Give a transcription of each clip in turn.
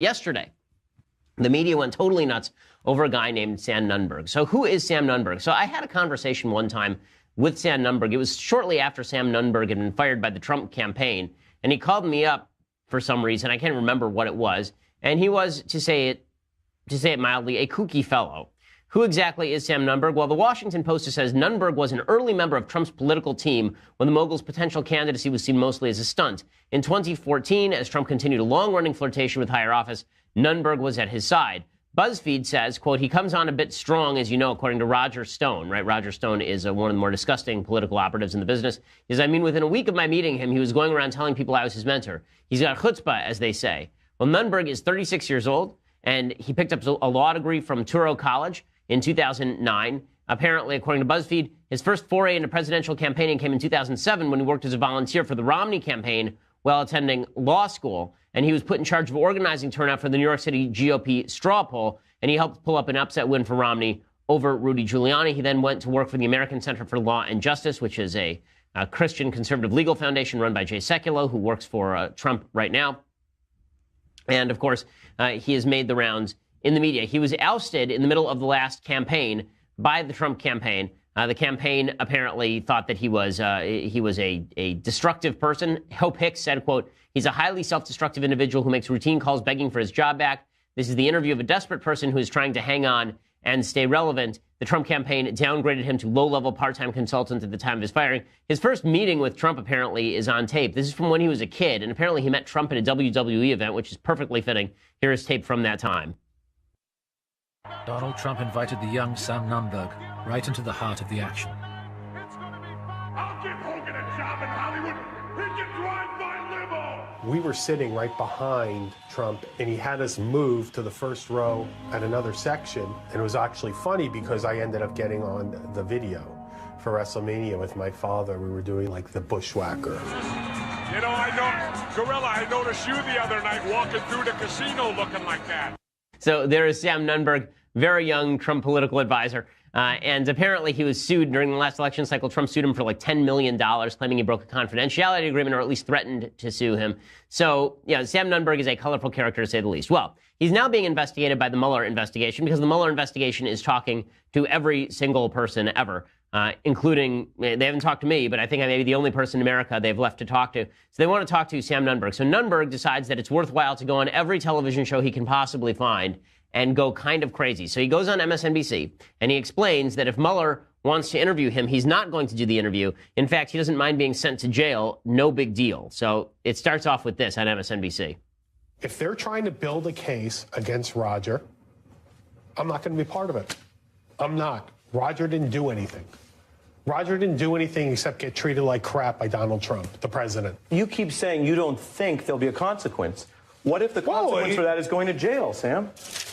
yesterday. The media went totally nuts over a guy named Sam Nunberg. So who is Sam Nunberg? So I had a conversation one time with Sam Nunberg. It was shortly after Sam Nunberg had been fired by the Trump campaign, and he called me up for some reason. I can't remember what it was. And he was, to say it mildly, a kooky fellow. Who exactly is Sam Nunberg? Well, the Washington Post says Nunberg was an early member of Trump's political team when the mogul's potential candidacy was seen mostly as a stunt. In 2014, as Trump continued a long-running flirtation with higher office, Nunberg was at his side. BuzzFeed says, quote, he comes on a bit strong, as you know, according to Roger Stone, right? Roger Stone is one of the more disgusting political operatives in the business. He says, I mean, within a week of my meeting him, he was going around telling people I was his mentor. He's got chutzpah, as they say. Well, Nunberg is 36 years old, and he picked up a law degree from Touro College in 2009. Apparently, according to BuzzFeed, his first foray into presidential campaigning came in 2007 when he worked as a volunteer for the Romney campaign while attending law school. And he was put in charge of organizing turnout for the New York City GOP straw poll, and he helped pull up an upset win for Romney over Rudy Giuliani. He then went to work for the American Center for Law and Justice, which is a Christian conservative legal foundation run by Jay Sekulow, who works for Trump right now. And, of course, he has made the rounds in the media. He was ousted in the middle of the last campaign by the Trump campaign. The campaign apparently thought that he was a destructive person. Hope Hicks said, quote, he's a highly self-destructive individual who makes routine calls begging for his job back. This is the interview of a desperate person who is trying to hang on and stay relevant. The Trump campaign downgraded him to low-level part-time consultant at the time of his firing. His first meeting with Trump apparently is on tape. This is from when he was a kid, and apparently he met Trump at a WWE event, which is perfectly fitting. Here is tape from that time. Donald Trump invited the young Sam Nunberg right into the heart of the action. It's gonna be, I'll give Hogan a job in Hollywood. He can drive my limo. We were sitting right behind Trump, and he had us move to the first row at another section. And it was actually funny because I ended up getting on the video for WrestleMania with my father. We were doing like the bushwhacker. You know, Gorilla, I noticed you the other night walking through the casino looking like that. So there is Sam Nunberg, very young Trump political advisor. And apparently he was sued during the last election cycle. Trump sued him for like $10 million, claiming he broke a confidentiality agreement or at least threatened to sue him. So, yeah, Sam Nunberg is a colorful character, to say the least. Well, he's now being investigated by the Mueller investigation because the Mueller investigation is talking to every single person ever, including, they haven't talked to me, but I think I may be the only person in America they've left to talk to. So they want to talk to Sam Nunberg. So Nunberg decides that it's worthwhile to go on every television show he can possibly find and go kind of crazy. So he goes on MSNBC, and he explains that if Mueller wants to interview him, he's not going to do the interview. In fact, he doesn't mind being sent to jail. No big deal. So it starts off with this on MSNBC. If they're trying to build a case against Roger, I'm not going to be part of it. I'm not. Roger didn't do anything. Roger didn't do anything except get treated like crap by Donald Trump, the president. You keep saying you don't think there'll be a consequence. What if the consequence for that is going to jail, Sam?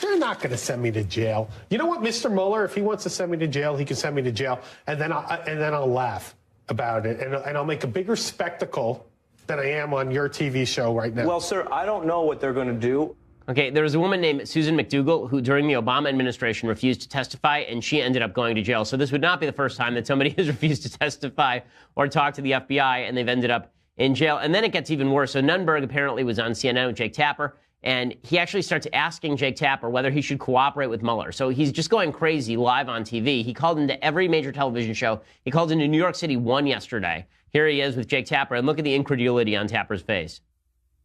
They're not going to send me to jail. You know what, Mr. Mueller, if he wants to send me to jail, he can send me to jail, and then I'll laugh about it, and I'll make a bigger spectacle than I am on your TV show right now. Well, sir, I don't know what they're going to do. Okay, there was a woman named Susan McDougal who, during the Obama administration, refused to testify, and she ended up going to jail. So this would not be the first time that somebody has refused to testify or talk to the FBI, and they've ended up in jail. And then it gets even worse. So Nunberg apparently was on CNN with Jake Tapper, and he actually starts asking Jake Tapper whether he should cooperate with Mueller. So he's just going crazy live on TV. He called into every major television show. He called into New York City 1 yesterday. Here he is with Jake Tapper, and look at the incredulity on Tapper's face.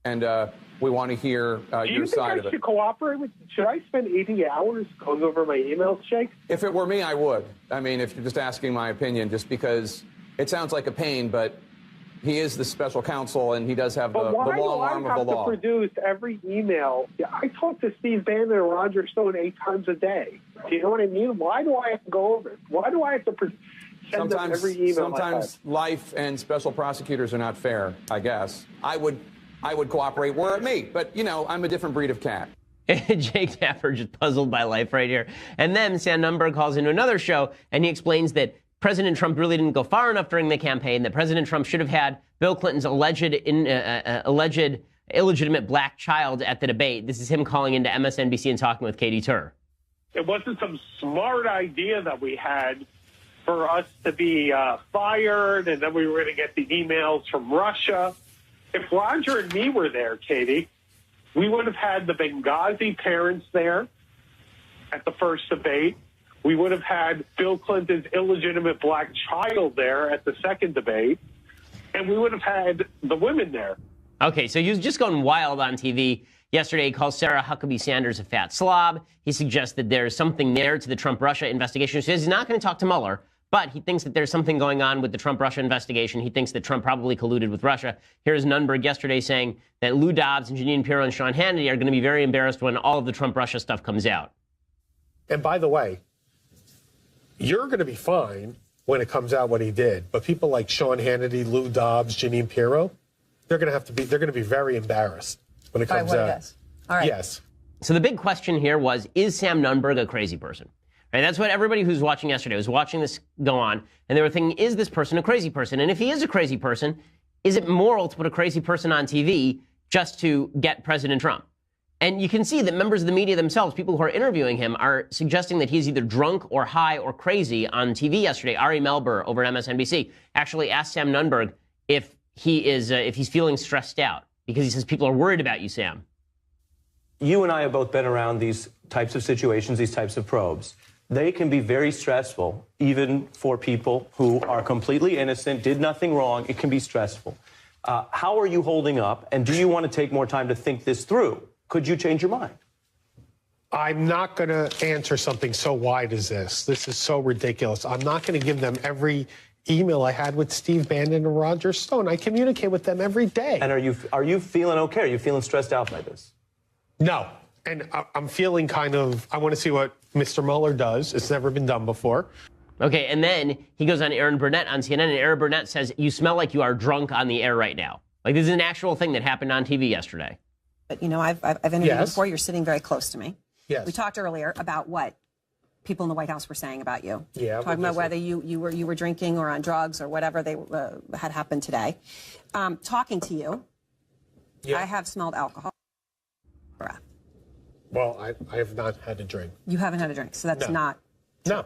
And we want to hear your side of it. Do you think I should cooperate with? Should I spend 80 hours going over my emails, Jake? If it were me, I would. I mean, if you're just asking my opinion, just because it sounds like a pain, but he is the special counsel, and he does have the long arm of the law. Why do I have to produce every email? I talk to Steve Bannon and Roger Stone 8 times a day. Do you know what I mean? Why do I have to go over it? Why do I have to send them every email? Sometimes life and special prosecutors are not fair, I guess. I would cooperate were it me, but, you know, I'm a different breed of cat. Jake Tapper just puzzled by life right here. And then Sam Nunberg calls into another show, and he explains that President Trump really didn't go far enough during the campaign, that President Trump should have had Bill Clinton's alleged illegitimate black child at the debate. This is him calling into MSNBC and talking with Katie Tur. It wasn't some smart idea that we had for us to be fired, and then we were going to get the emails from Russia. If Roger and me were there, Katie, We would have had the Benghazi parents there at the first debate. We would have had Bill Clinton's illegitimate black child there at the second debate. And we would have had the women there. Okay, so he was just going wild on TV yesterday. He calls Sarah Huckabee Sanders a fat slob. He suggests that there's something there to the Trump-Russia investigation. He says he's not going to talk to Mueller, but he thinks that there's something going on with the Trump-Russia investigation. He thinks that Trump probably colluded with Russia. Here's Nunberg yesterday saying that Lou Dobbs and Jeanine Pirro and Sean Hannity are going to be very embarrassed when all of the Trump-Russia stuff comes out. And by the way, you're going to be fine when it comes out what he did. But people like Sean Hannity, Lou Dobbs, Jeanine Pirro, they're going to be very embarrassed when it comes out. All right. Yes. So the big question here was, is Sam Nunberg a crazy person? Right? That's what everybody who's watching yesterday was watching this go on, and they were thinking, is this person a crazy person? And if he is a crazy person, is it moral to put a crazy person on TV just to get President Trump? And you can see that members of the media themselves, people who are interviewing him, are suggesting that he's either drunk or high or crazy on TV yesterday. Ari Melber over at MSNBC actually asked Sam Nunberg if he's feeling stressed out, because he says people are worried about you, Sam. You and I have both been around these types of situations, these types of probes. They can be very stressful, even for people who are completely innocent, did nothing wrong. It can be stressful. How are you holding up? And do you want to take more time to think this through? Could you change your mind? I'm not going to answer something so wide as this. This is so ridiculous. I'm not going to give them every email I had with Steve Bannon and Roger Stone. I communicate with them every day. And are you feeling okay? Are you feeling stressed out by this? No. And I'm feeling I want to see what Mr. Mueller does. It's never been done before. Okay, and then he goes on Aaron Burnett on CNN, and Aaron Burnett says, you smell like you are drunk on the air right now. Like, this is an actual thing that happened on TV yesterday. But, I've interviewed you before. You're sitting very close to me. Yes. We talked earlier about what people in the White House were saying about you. Yeah. Talking about whether you were drinking or on drugs or whatever they had happened today. Talking to you, I have smelled alcohol. Breath. Well, I have not had a drink. You haven't had a drink, so that's not. No.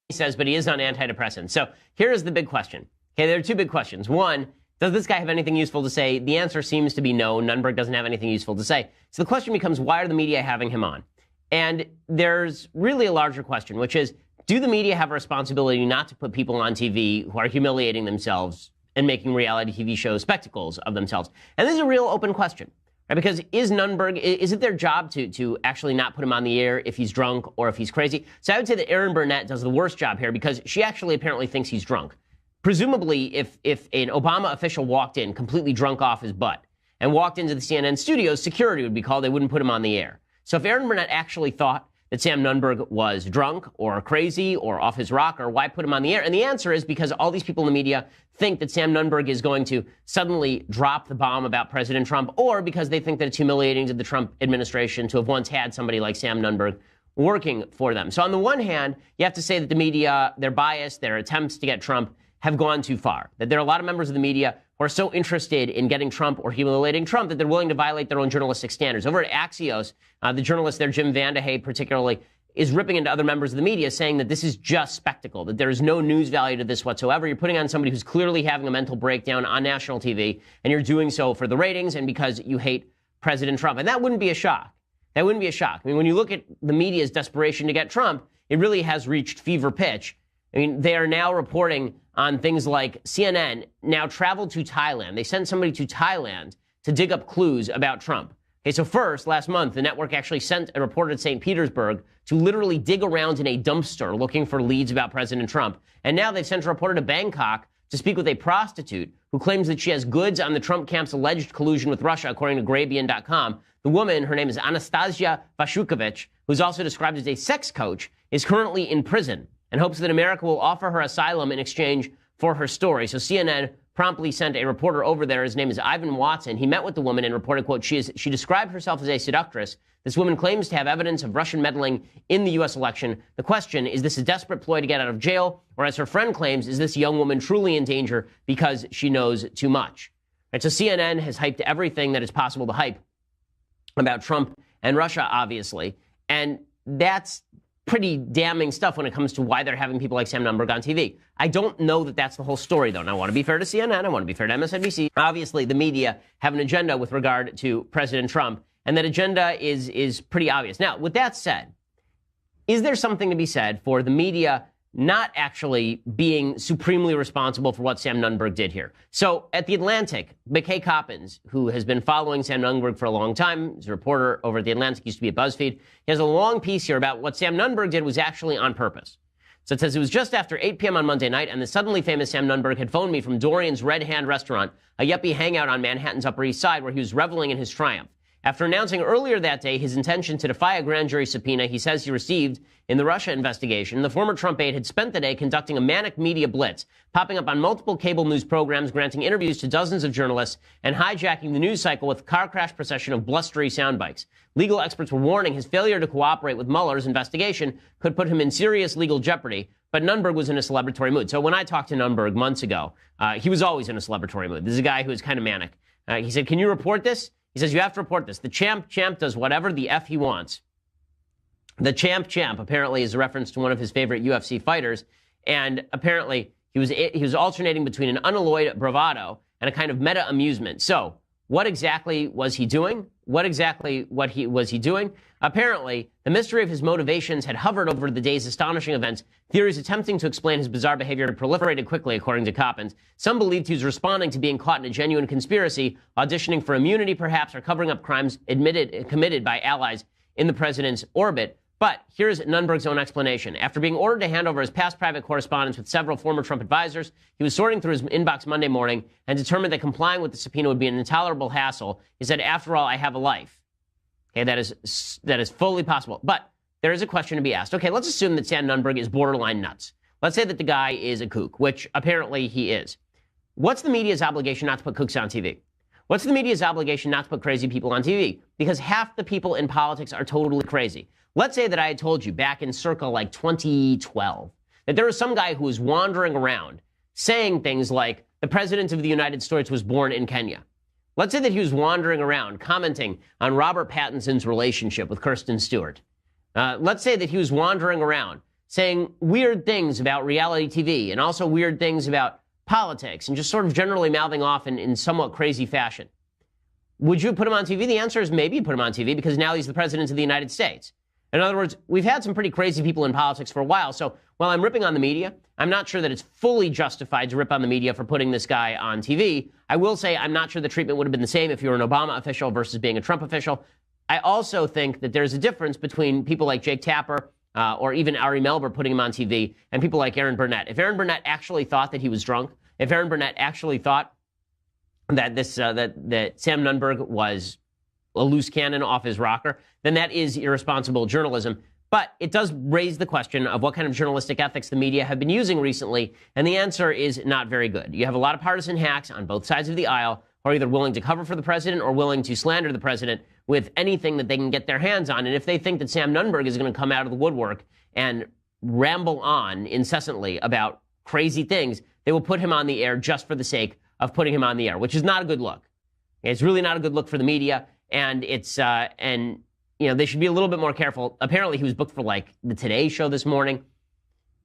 He says, but he is on antidepressants. So here is the big question. Okay, there are two big questions. One, does this guy have anything useful to say? The answer seems to be no. Nunberg doesn't have anything useful to say. So the question becomes, why are the media having him on? And there's really a larger question, which is, do the media have a responsibility not to put people on TV who are humiliating themselves and making reality TV shows spectacles of themselves? And this is a real open question. Right? Because is it their job to actually not put him on the air if he's drunk or if he's crazy? So I would say that Erin Burnett does the worst job here, because she actually apparently thinks he's drunk. Presumably, if an Obama official walked in completely drunk off his butt and walked into the CNN studios, security would be called. They wouldn't put him on the air. So if Erin Burnett actually thought that Sam Nunberg was drunk or crazy or off his rocker, why put him on the air? And the answer is because all these people in the media think that Sam Nunberg is going to suddenly drop the bomb about President Trump, or because they think that it's humiliating to the Trump administration to have once had somebody like Sam Nunberg working for them. So on the one hand, you have to say that the media, their bias, their attempts to get Trump have gone too far. That there are a lot of members of the media who are so interested in getting Trump or humiliating Trump that they're willing to violate their own journalistic standards. Over at Axios, the journalist there, Jim Vandehey particularly, is ripping into other members of the media, saying that this is just spectacle, that there is no news value to this whatsoever. You're putting on somebody who's clearly having a mental breakdown on national TV, and you're doing so for the ratings and because you hate President Trump. And that wouldn't be a shock. That wouldn't be a shock. I mean, when you look at the media's desperation to get Trump, it really has reached fever pitch. I mean, they are now reporting on things like CNN now traveled to Thailand. They sent somebody to Thailand to dig up clues about Trump. Okay, so first, last month, the network actually sent a reporter to St. Petersburg to literally dig around in a dumpster looking for leads about President Trump. And now they've sent a reporter to Bangkok to speak with a prostitute who claims that she has goods on the Trump camp's alleged collusion with Russia, according to Grabien.com. The woman, her name is Anastasia Vashukovich, who's also described as a sex coach, is currently in prison and hopes that America will offer her asylum in exchange for her story. So CNN promptly sent a reporter over there. His name is Ivan Watson. He met with the woman and reported, quote, she described herself as a seductress. This woman claims to have evidence of Russian meddling in the U.S. election. The question, is this a desperate ploy to get out of jail? Or as her friend claims, is this young woman truly in danger because she knows too much? Right, so CNN has hyped everything that is possible to hype about Trump and Russia, obviously. And that's pretty damning stuff when it comes to why they're having people like Sam Nunberg on TV. I don't know that that's the whole story, though. And I want to be fair to CNN. I want to be fair to MSNBC. Obviously, the media have an agenda with regard to President Trump, and that agenda is pretty obvious. Now, with that said, is there something to be said for the media not actually being supremely responsible for what Sam Nunberg did here? So at The Atlantic, McKay Coppins, who has been following Sam Nunberg for a long time, is a reporter over at The Atlantic, used to be at BuzzFeed, he has a long piece here about what Sam Nunberg did was actually on purpose. So it says, it was just after 8 p.m. on Monday night, and the suddenly famous Sam Nunberg had phoned me from Dorian's Red Hand restaurant, a yuppie hangout on Manhattan's Upper East Side, where he was reveling in his triumph. After announcing earlier that day his intention to defy a grand jury subpoena he says he received in the Russia investigation, the former Trump aide had spent the day conducting a manic media blitz, popping up on multiple cable news programs, granting interviews to dozens of journalists, and hijacking the news cycle with a car crash procession of blustery soundbites. Legal experts were warning his failure to cooperate with Mueller's investigation could put him in serious legal jeopardy, but Nunberg was in a celebratory mood. So when I talked to Nunberg months ago, he was always in a celebratory mood. This is a guy who is kind of manic. He said, "Can you report this?" He says, "You have to report this. The champ does whatever the F he wants." The champ apparently is a reference to one of his favorite UFC fighters. And apparently he was alternating between an unalloyed bravado and a kind of meta amusement. So what exactly was he doing? Was he doing? Apparently, the mystery of his motivations had hovered over the day's astonishing events. Theories attempting to explain his bizarre behavior had proliferated quickly, according to Coppins. Some believed he was responding to being caught in a genuine conspiracy, auditioning for immunity perhaps, or covering up crimes committed by allies in the president's orbit. But here's Nunberg's own explanation. After being ordered to hand over his past private correspondence with several former Trump advisors, he was sorting through his inbox Monday morning and determined that complying with the subpoena would be an intolerable hassle. He said, "After all, I have a life." Okay, that is fully possible. But there is a question to be asked. Okay, let's assume that Sam Nunberg is borderline nuts. Let's say that the guy is a kook, which apparently he is. What's the media's obligation not to put kooks on TV? What's the media's obligation not to put crazy people on TV? Because half the people in politics are totally crazy. Let's say that I had told you back in circa like 2012 that there was some guy who was wandering around saying things like the president of the United States was born in Kenya. Let's say that he was wandering around commenting on Robert Pattinson's relationship with Kirsten Stewart. Let's say that he was wandering around saying weird things about reality TV and also weird things about politics and just sort of generally mouthing off in somewhat crazy fashion. Would you put him on TV? The answer is maybe you put him on TV because now he's the president of the United States. In other words, we've had some pretty crazy people in politics for a while, so while I'm ripping on the media, I'm not sure that it's fully justified to rip on the media for putting this guy on TV. I will say I'm not sure the treatment would have been the same if you were an Obama official versus being a Trump official. I also think that there's a difference between people like Jake Tapper or even Ari Melber putting him on TV and people like Aaron Burnett. If Aaron Burnett actually thought that he was drunk, if Aaron Burnett actually thought that that Sam Nunberg was a loose cannon off his rocker, then that is irresponsible journalism. But it does raise the question of what kind of journalistic ethics the media have been using recently, and the answer is not very good. You have a lot of partisan hacks on both sides of the aisle who are either willing to cover for the president or willing to slander the president with anything that they can get their hands on. And if they think that Sam Nunberg is going to come out of the woodwork and ramble on incessantly about crazy things, they will put him on the air just for the sake of putting him on the air, which is not a good look. It's really not a good look for the media. And it's, they should be a little bit more careful. Apparently, he was booked for, like, the Today Show this morning.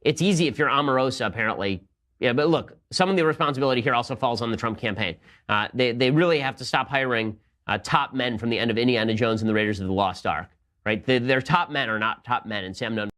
It's easy if you're Omarosa, apparently. Yeah, but look, some of the responsibility here also falls on the Trump campaign. They really have to stop hiring top men from the end of Indiana Jones and the Raiders of the Lost Ark, right? Their top men are not top men, and Sam Nunberg